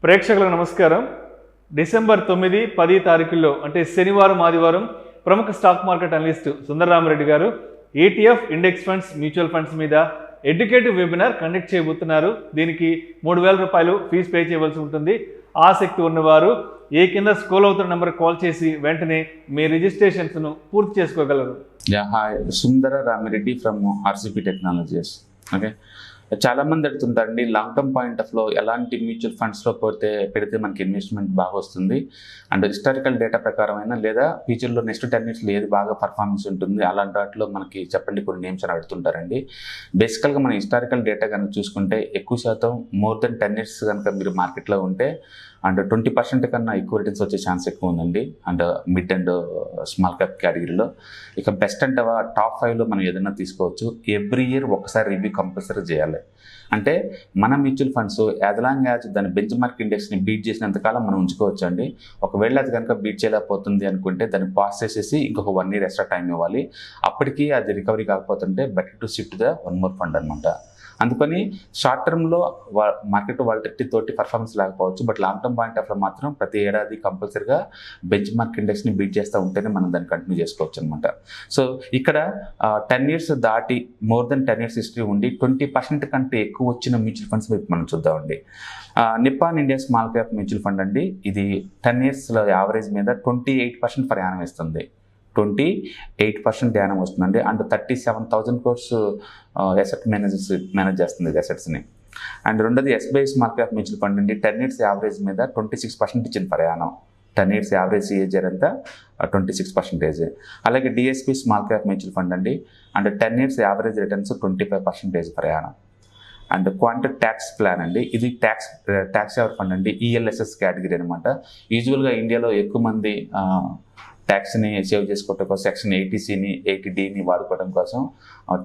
ప్రేక్షకులకు నమస్కారం. డిసెంబర్ 9, 10 తారీఖుల్లో అంటే శనివారం, ఆదివారం ప్రముఖ స్టాక్ మార్కెట్ అనలిస్ట్ సుందర రామిరెడ్డి గారు ETF index funds, mutual funds మీద ఎడ్యుకేటివ్ వెబినార్ కండక్ట్ చేయబోతున్నారు. దీనికి 3000 రూపాయలు ఫీజు పే చేయవలసి ఉంటుంది. ఆసక్తి ఉన్నవారు కింద స్క్రోల్ అవుతున్న నెంబర్ కాల్ చేసి వెంటనే మీ రిజిస్ట్రేషన్స్ను పూర్తి చేసుకోగలరు. Hi, Sundara Rami from RCP Technologies. Okay. చాలా మంది అడుగుతుంటారండి, లాంగ్ టర్మ్ పాయింట్ ఆఫ్ లో ఎలాంటి మ్యూచువల్ ఫండ్స్లో పెడితే మనకి ఇన్వెస్ట్మెంట్ బాగా వస్తుంది అండ్ హిస్టారికల్ డేటా ప్రకారమైన లేదా ఫ్యూచర్లో నెక్స్ట్ 10 yearsలో ఏది బాగా పర్ఫార్మెన్స్ ఉంటుంది అలాంటి వాటిలో మనకి చెప్పండి కొన్ని నేమ్స్ అని అడుగుతుంటారండి. బేసికల్గా మన హిస్టారికల్ డేటా కనుక చూసుకుంటే ఎక్కువ శాతం మోర్ దెన్ 10 years కనుక మీరు మార్కెట్లో ఉంటే అండ్ 20% కన్నా ఎక్కువ రిటర్న్స్ వచ్చే ఛాన్స్ ఎక్కువ ఉందండి. And mid and small cap కేటగిరీలో ఇక బెస్ట్ అంటే టాప్ 5లో మనం ఏదైనా తీసుకోవచ్చు. ఎవ్రీ ఇయర్ ఒకసారి రివ్యూ కంపల్సరీ చేయాలి. అంటే మన mutual funds as long as దాని బెంచ్ మార్క్ ఇండెక్స్ని బీట్ చేసినంతకాలం మనం ఉంచుకోవచ్చు అండి. ఒకవేళ అది కనుక బీట్ చేయలేకపోతుంది అనుకుంటే దాన్ని పాస్ చేసేసి ఇంకొక 1 year ఎక్స్ట్రా టైం ఇవ్వాలి. అప్పటికి అది రికవరీ కాకపోతుంటే better to shift the one more fund అనమాట. అందుకని షార్ట్ టర్మ్లో మార్కెట్ వాలిడిటీ తోటి పర్ఫార్మెన్స్ లేకపోవచ్చు, బట్ లాంగ్ టర్మ్ పాయింట్ ఆఫ్లో మాత్రం ప్రతి ఏడాది కంపల్సరీగా బెంచ్ మార్క్ ఇండెక్స్ని బీట్ చేస్తూ ఉంటేనే మనం దాన్ని కంటిన్యూ చేసుకోవచ్చు అనమాట. సో ఇక్కడ 10 years దాటి మోర్ దెన్ 10 years హిస్టరీ ఉండి 20% కంటే ఎక్కువ వచ్చిన మ్యూచువల్ ఫండ్స్ మనం చూద్దామండి. Nippon India small cap mutual fund అండి. ఇది 10 yearsలో యావరేజ్ మీద 28% per annum ఇస్తుంది. 28% యానం వస్తుందండి. అండ్ 37,000 crores అసెట్ మేనేజ్ చేస్తుంది ఇది అసెట్స్ని. అండ్ రెండోది SBI small cap mutual fund అండి. 10 years యావరేజ్ మీద 26% ఇచ్చింది per annum. 10 years average CAGR అంతా 26%. అలాగే DSP small cap mutual fund అండి. And 10 years average returns 25% per annum. And quant tax plan అండి. ఇది ట్యాక్స్ ఎవర్ ఫండ్ అండి. ELSS కేటగిరీ అనమాట. యూజువల్గా ఇండియాలో ఎక్కువ మంది ట్యాక్స్ని సేవ్ చేసుకోవడం కోసం సెక్షన్ 80Cని 80Dని వాడుకోవడం కోసం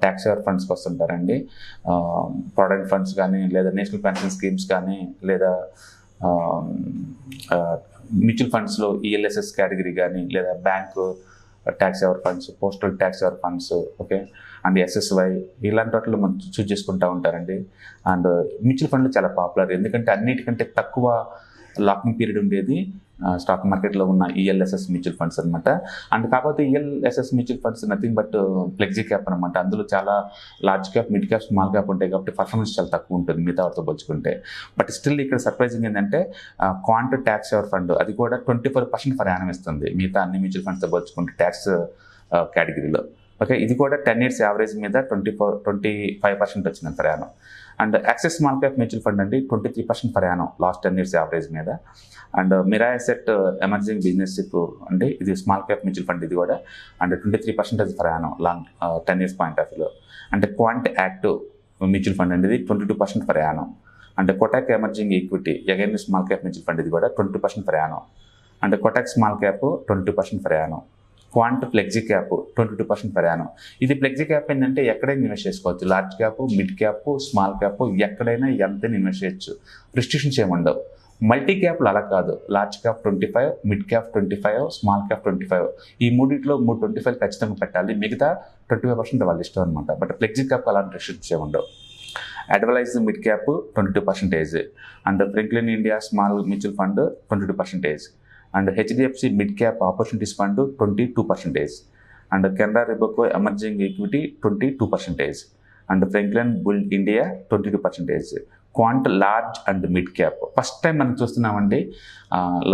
ట్యాక్స్ ఎవర్ ఫండ్స్కి వస్తుంటారండి. ప్రావిడెంట్ ఫండ్స్ కానీ లేదా నేషనల్ పెన్షన్ స్కీమ్స్ కానీ లేదా మ్యూచువల్ ఫండ్స్లో ELSS కేటగిరీ కానీ లేదా bank tax ever funds, postal tax ever funds, okay, and SSY ఇలాంటి వాటిలో మనం చూస్ చేసుకుంటూ ఉంటారండి. అండ్ మ్యూచువల్ ఫండ్లు చాలా పాపులర్, ఎందుకంటే అన్నిటికంటే తక్కువ లాకింగ్ పీరియడ్ ఉండేది స్టాక్ మార్కెట్లో ఉన్న ELSS మ్యూచువల్ ఫండ్స్ అనమాట. అండ్ కాకపోతే ELSS mutual funds nothing but flexi cap అనమాట. అందులో చాలా large cap, mid cap, small cap ఉంటాయి కాబట్టి పర్ఫార్మెన్స్ చాలా తక్కువ ఉంటుంది మిగతా వాటితో పోల్చుకుంటే. బట్ స్టిల్ ఇక్కడ సర్ప్రైజింగ్ ఏంటంటే క్వాంట్ ట్యాక్స్ ఎవర్ ఫండ్ అది కూడా 24% per annum ఇస్తుంది మిగతా అన్ని మ్యూచువల్ ఫండ్స్తో పోల్చుకుంటే ట్యాక్స్ కేటగిరీలో. ఓకే, ఇది కూడా 10 years యావరేజ్ మీద 25% వచ్చింది per annum. And Axis small cap mutual fund అండి 23% per annum last 10 years average మీద. And Mirae Asset emerging business ship అండి, ఇది స్మాల్ క్యాప్ మ్యూచువల్ ఫండ్ ఇది కూడా. And 23% per annum long 10 years point of వ్యూలో. అంటే క్వాంట్ యాక్టివ్ మ్యూచువల్ ఫండ్ అండి, ఇది 22% per annum. అంటే Kotak emerging equity again small cap mutual fund ఇది కూడా 20% per annum. అంటే Kotak small cap 22% per annum. Quant flexi cap 22% per annum. ఇది flexi cap ఏంటంటే ఎక్కడైనా ఇన్వెస్ట్ చేసుకోవచ్చు. Large cap, mid cap, small cap ఎక్కడైనా ఎంతైనా ఇన్వెస్ట్ చేయొచ్చు, రిస్ట్రిక్షన్స్ ఏముండవు. మల్టీ క్యాప్లు అలా కాదు. Large cap 25, mid cap 25, small cap 25. ఈ మూడిట్లో 25 ఖచ్చితంగా పెట్టాలి, మిగతా 25% వాళ్ళ ఇష్టం అనమాట. బట్ ఫ్లెక్సీ క్యాప్ అలాంటి రిస్ట్రిక్షన్స్ ఏముండవు. Edelweiss mid cap 22%. And Franklin India small mutual fund 22%. And HDFC mid cap opportunities fund 22%. And Canara Robeco emerging equity 22%. And Franklin build India 22%. Quant large and mid cap first time మనం చూస్తున్నామండి.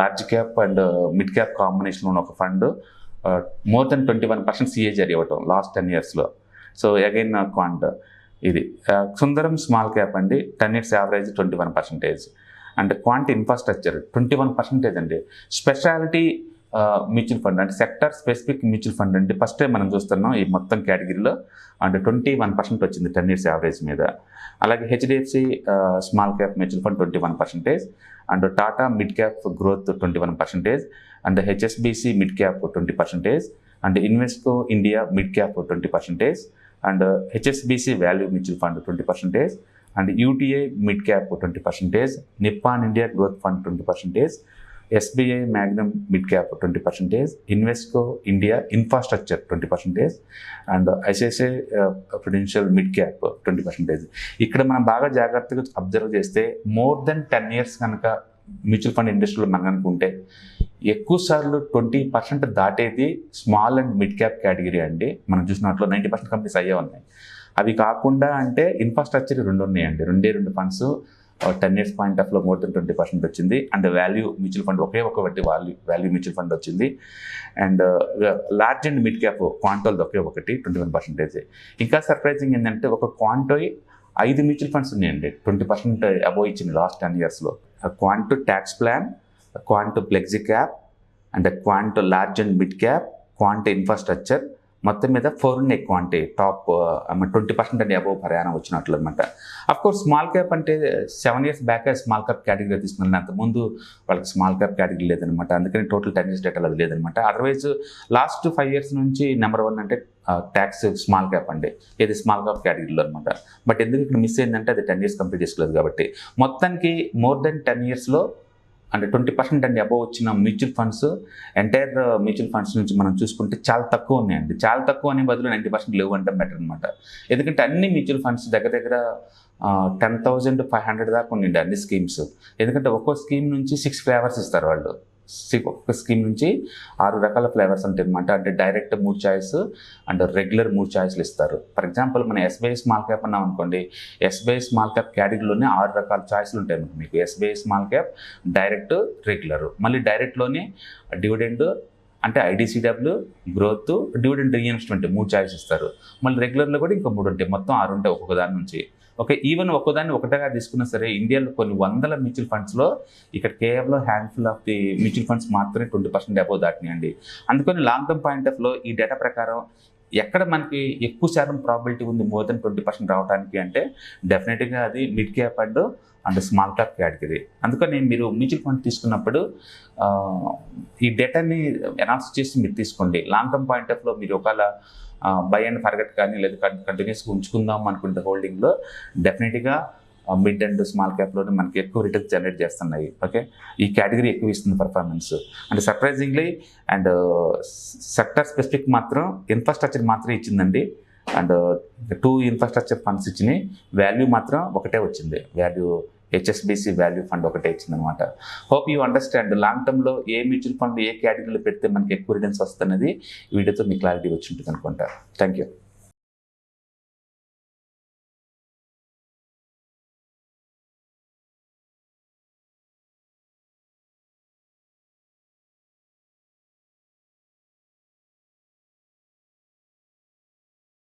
Large cap and mid cap కాంబినేషన్లో ఉన్న ఒక fund more than 21% CAGR ఇవ్వటం last 10 yearsలో. So again quant ఇది. సుందరం small cap అండి 10 years average 21%. And quant infrastructure 21% అండి. స్పెషాలిటీ మ్యూచువల్ ఫండ్ అంటే సెక్టర్ స్పెసిఫిక్ మ్యూచువల్ ఫండ్ అండి ఫస్ట్ టైం మనం చూస్తున్నాం ఈ మొత్తం కేటగిరీలో. అంటే 21% వచ్చింది 10 years యావరేజ్ మీద. అలాగే HDFC small cap mutual fund 21%. And Tata mid cap growth 21%. And HSBC mid cap 20%. And Invesco India mid cap 20%. And HSBC value mutual fund 20%. And UTA mid cap 20%. Nippon India growth fund 20%. SBI Magnum mid cap 20%. Invesco India infrastructure 20%. And ICICI Prudential mid cap 20%. ఇక్కడ మనం బాగా జాగ్రత్తగా observe చేస్తే more than 10 years కనుక mutual fund ఇండస్ట్రీలో మనం అనుకుంటే ఎక్కువ సార్లు 20% దాటేది small and mid cap category అండి. మనం చూసినట్లు 90% కంపెనీస్ అయ్యే ఉన్నాయి. అవి కాకుండా అంటే ఇన్ఫ్రాస్ట్రక్చర్ రెండు ఉన్నాయండి. రెండు ఫండ్స్ 10 years పాయింట్ ఆఫ్లో మోర్ దెన్ 20% వచ్చింది. అండ్ వాల్యూ మ్యూచువల్ ఫండ్ ఒకటి వాల్యూ మ్యూచువల్ ఫండ్ వచ్చింది. And large and mid cap క్వాంటోల్ది ఒకటి 21%. ఇంకా సర్ప్రైజింగ్ ఏంటంటే ఒక క్వాంటో 5 మ్యూచువల్ ఫండ్స్ ఉన్నాయండి 20% అబోవ్ ఇచ్చింది లాస్ట్ 10 yearsలో. క్వాంటో ట్యాక్స్ ప్లాన్, క్వాంటో ఫ్లెక్సీ క్యాప్ అండ్ క్వాంటో లార్జ్ అండ్ మిడ్ క్యాప్, క్వాంటో ఇన్ఫ్రాస్ట్రక్చర్, మొత్తం మీద 4 ఉన్నాయి క్వాంటే టాప్ 20% అండి అబోవ్ ప్రయాణం వచ్చినట్లు అనమాట. అఫ్కోర్స్ స్మాల్ క్యాప్ అంటే 7 years back small cap category తీసుకున్నాను. అంతకుముందు వాళ్ళకి స్మాల్ క్యాప్ కేటగిరీ లేదనమాట. అందుకని టోటల్ 10 years డేటాలో అది లేదనమాట. అదర్వైజ్ లాస్ట్ 5 years నుంచి నెంబర్ 1 అంటే ట్యాక్స్ స్మాల్ క్యాప్ అండి, ఇది స్మాల్ క్యాప్ కేటగిరీలో అనమాట. బట్ ఎందుకు ఇక్కడ మిస్ అయిందంటే అది 10 years కంప్లీట్ చేసుకోలేదు కాబట్టి. మొత్తానికి మోర్ దెన్ 10 yearsలో అంటే 20% అండి అబోవ్ వచ్చిన mutual funds entire mutual funds నుంచి మనం చూసుకుంటే చాలా తక్కువ ఉన్నాయండి. చాలా తక్కువ అనే బదులు 90% లేవు అంటే బెటర్ అనమాట. ఎందుకంటే అన్ని మ్యూచువల్ ఫండ్స్ దగ్గర 10,500 దాకా ఉన్నాయండి అన్ని స్కీమ్స్. ఎందుకంటే ఒక్కో స్కీమ్ నుంచి 6 ఫ్లేవర్స్ ఇస్తారు వాళ్ళు. ఒక్క స్కీమ్ నుంచి 6 రకాల ఫ్లేవర్స్ ఉంటాయి అనమాట. అంటే డైరెక్ట్ 3 చాయిస్ అండ్ రెగ్యులర్ 3 చాయిస్లు ఇస్తారు. ఫర్ ఎగ్జాంపుల్ మన ఎస్బీఐ స్మాల్ క్యాప్ అన్నాం అనుకోండి, ఎస్బీఐ స్మాల్ క్యాప్ కేటగిరీలోనే 6 రకాల చాయిస్లు ఉంటాయి మీకు. SBI small cap, direct, regular. మళ్ళీ డైరెక్ట్లోనే డివిడెండ్ అంటే ఐడిసిడబ్ల్యూ, గ్రోత్, డివిడెండ్ రీఇన్వెస్ట్మెంట్ 3 చాయిస్ ఇస్తారు. మళ్ళీ రెగ్యులర్లో కూడా ఇంకో 3 ఉంటాయి. మొత్తం 6 ఉంటాయి ఒక్కొక్క దాని నుంచి. ఓకే, ఈవెన్ ఒక్కదాన్ని ఒకటగా తీసుకున్నా సరే ఇండియాలో కొన్ని వందల మ్యూచువల్ ఫండ్స్లో ఇక్కడ కేవలం handful of the mutual funds మాత్రమే 20% అబోవ్ దాటినాయండి. అందుకని లాంగ్ టర్మ్ పాయింట్ ఆఫ్లో ఈ డేటా ప్రకారం ఎక్కడ మనకి ఎక్కువ శాతం ప్రాబిలిటీ ఉంది మోర్ దెన్ 20% రావడానికి అంటే డెఫినెట్గా అది mid cap and small cap category. అందుకని మీరు మ్యూచువల్ ఫండ్ తీసుకున్నప్పుడు ఈ డేటాని అనాలిసిస్ చేసి మీరు తీసుకోండి. లాంగ్ టర్మ్ పాయింట్ ఆఫ్లో మీరు ఒకవేళ బై అండ్ ఫర్గెట్ కానీ లేదా కంటిన్యూస్గా ఉంచుకుందాం అనుకుంటే హోల్డింగ్లో డెఫినెట్గా మిడ్ అండ్ స్మాల్ క్యాప్లోనే మనకి ఎక్కువ రిటర్న్స్ జనరేట్ చేస్తున్నాయి. ఓకే, ఈ కేటగిరీ ఎక్కువ ఇస్తుంది performance. And surprisingly and sector specific మాత్రం ఇన్ఫ్రాస్ట్రక్చర్ మాత్రమే ఇచ్చిందండి. అండ్ 2 ఇన్ఫ్రాస్ట్రక్చర్ ఫండ్స్ ఇచ్చినాయి. వాల్యూ మాత్రం ఒకటే వచ్చింది. వాల్యూ హెచ్ఎస్బిసి వాల్యూ ఫండ్ ఒకటే ఇచ్చిందనమాట. హోప్ యూ అండర్స్టాండ్ లాంగ్ టర్మ్లో ఏ మ్యూచువల్ ఫండ్ ఏ కేటగిరీలో పెడితే మనకి ఎక్కువ రిటర్న్స్ వస్తున్నది వీడియోతో మీకు క్లారిటీ వచ్చి ఉంటుంది అనుకుంటా. Thank you.